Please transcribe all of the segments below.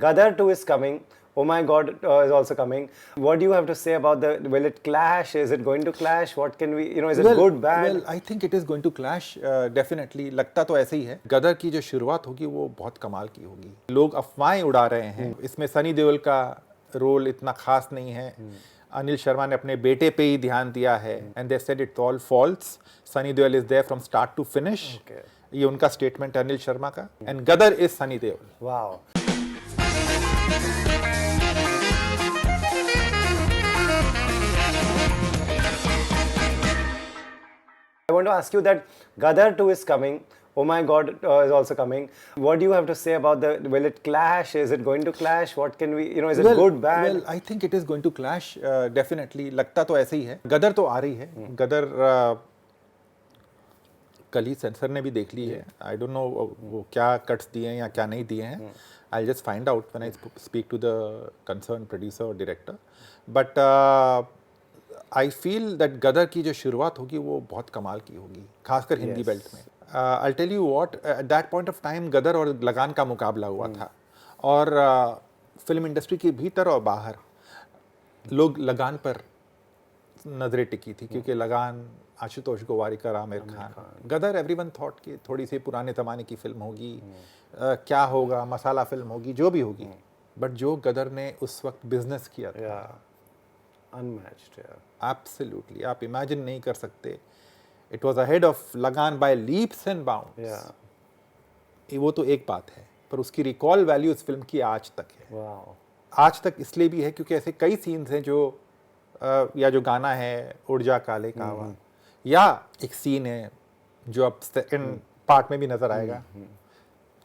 Gadar 2 is coming. Oh My God is also coming. What do you have to say about the? Will it clash? Is it going to clash? What can we? Is it good, bad? Well, I think it is going to clash. Definitely लगता तो ऐसे ही है. गदर की जो शुरुआत होगी वो बहुत कमाल की होगी. लोग अफवाहें उड़ा रहे हैं. इसमें सनी देओल का रोल इतना खास नहीं है. अनिल शर्मा ने अपने बेटे पे ही ध्यान दिया है. And they said it's all false. Sunny Deol is there from start to finish. ये उनका स्टेटमेंट है अनिल शर्मा का. And Gadar is Sunny Deol. Wow. I want to ask you that Gadar 2 is coming. Oh My God is also coming. What do you have to say about the? Will it clash? Is it going to clash? What can we? Is it good, bad? Well, I think it is going to clash. Definitely लगता तो ऐसे ही है. गदर तो आ रही है. गदर कल ही sensor ने भी देख ली है. आई डोंट नो वो क्या कट्स दिए हैं या क्या नहीं दिए हैं. I just find out when I speak to the concern producer और director. But I feel that Gadar की जो शुरुआत होगी वो बहुत कमाल की होगी, खासकर हिंदी बेल्ट में. I tell you what, at that point of time Gadar और लगान का मुकाबला हुआ था. और फिल्म इंडस्ट्री के भीतर और बाहर लोग लगान पर नजरें टिकी थी, क्योंकि लगान आशुतोष गोवारिकर, आमिर खान. गदर एवरीवन थॉट कि थोड़ी सी पुराने ज़माने की फिल्म होगी, क्या होगा, मसाला फिल्म होगी, जो भी होगी. बट जो गदर ने उस वक्त बिजनेस किया था, अनमैच्ड. एब्सोल्युटली, आप इमेजिन नहीं कर सकते. इट वाज अहेड ऑफ लगान बाय लीप्स एंड बाउंड्स. वो तो एक बात है, पर उसकी रिकॉल वैल्यू इस फिल्म की आज तक है. आज तक इसलिए भी है क्योंकि ऐसे कई सीन्स हैं जो या जो गाना है उड़ जा काले कावा, या एक सीन है जो अब सेकंड पार्ट में भी नजर आएगा,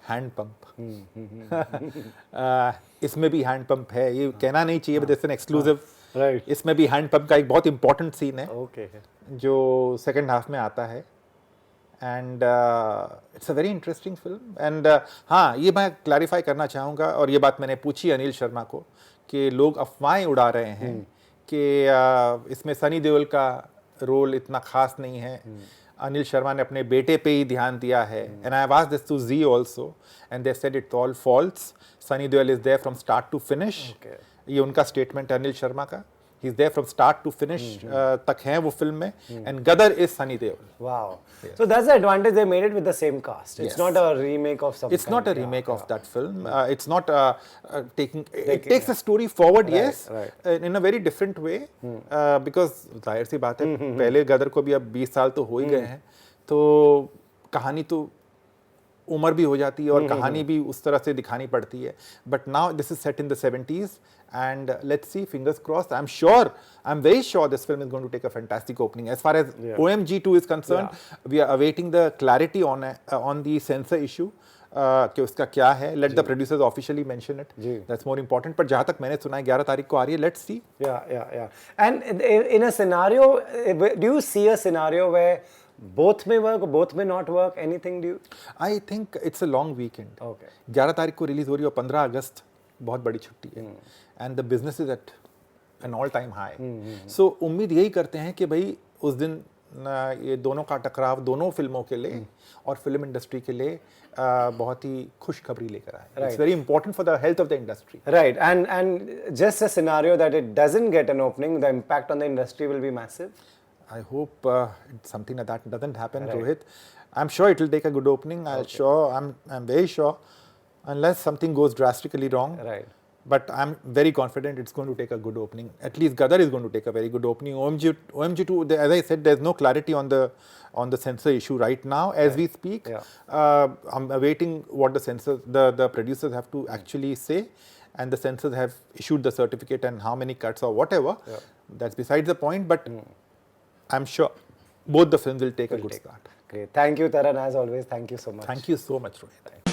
हैंड पंप. इसमें भी हैंड पंप है. ये कहना नहीं चाहिए, बट इट्स एन एक्सक्लूसिव. इसमें भी हैंड पंप का एक बहुत इंपॉर्टेंट सीन है जो सेकंड हाफ में आता है. And it's a very interesting film. And हाँ, ये मैं क्लैरिफाई करना चाहूँगा, और ये बात मैंने पूछी अनिल शर्मा को, कि लोग अफवाहें उड़ा रहे हैं कि इसमें सनी देओल का रोल इतना खास नहीं है. अनिल शर्मा ने अपने बेटे पे ही ध्यान दिया है. And I have asked this to Zee also, and they said it's all false. Sunny Deol is there from start to finish. ये उनका स्टेटमेंट है अनिल शर्मा का. He is there from start to finish तक हैं वो फिल्म में. And Gadar is Sunny Deol. Wow. So that's the advantage, they made it with the same cast. It's not a remake of something. It's not a remake of that film. It's not taking. It takes the story forward, yes, in a very different way. Because जाहिर सी बात है, पहले गदर को भी अब 20 साल तो हो ही गए हैं, तो कहानी तो उम्र भी हो जाती है और कहानी भी उस तरह से दिखानी पड़ती है. But now this is set in the 70s, and let's see, fingers crossed. I'm very sure this film is going to take a fantastic opening. As far as OMG2 is concerned, we are awaiting the clarity on the censor issue, कि उसका क्या है. Let the producers officially mention it. That's more important. पर जहाँ तक मैंने सुना है 11 तारीख को आ रही है. Let's see. And in a scenario, do you see a scenario where both may work, both may not work? Anything do you? I think it's a long weekend. 11 तारीख को रिलीज हो रही है और 15 अगस्त बहुत बड़ी छुट्टी है. And the business is at an all time high. So उम्मीद यही करते हैं कि भाई उस दिन ये दोनों का टकराव दोनों फिल्मों के लिए और फिल्म इंडस्ट्री के लिए बहुत ही खुशखबरी लेकर आए. It's very important for the health of the industry. Right. And just a scenario that it doesn't get an opening, the impact on the industry will be massive. I hope something like that doesn't happen, Rohit. I'm sure it will take a good opening. I'm very sure, unless something goes drastically wrong. But I'm very confident it's going to take a good opening. At least Gadar is going to take a very good opening. OMG2, as I said, there's no clarity on the censor issue right now as we speak. I'm awaiting what the producers have to actually say, and the censors have issued the certificate and how many cuts or whatever. That's besides the point. But I'm sure both the films will take a good start. Great. Thank you, Taran, as always. Thank you so much. Thank you so much, Rohit.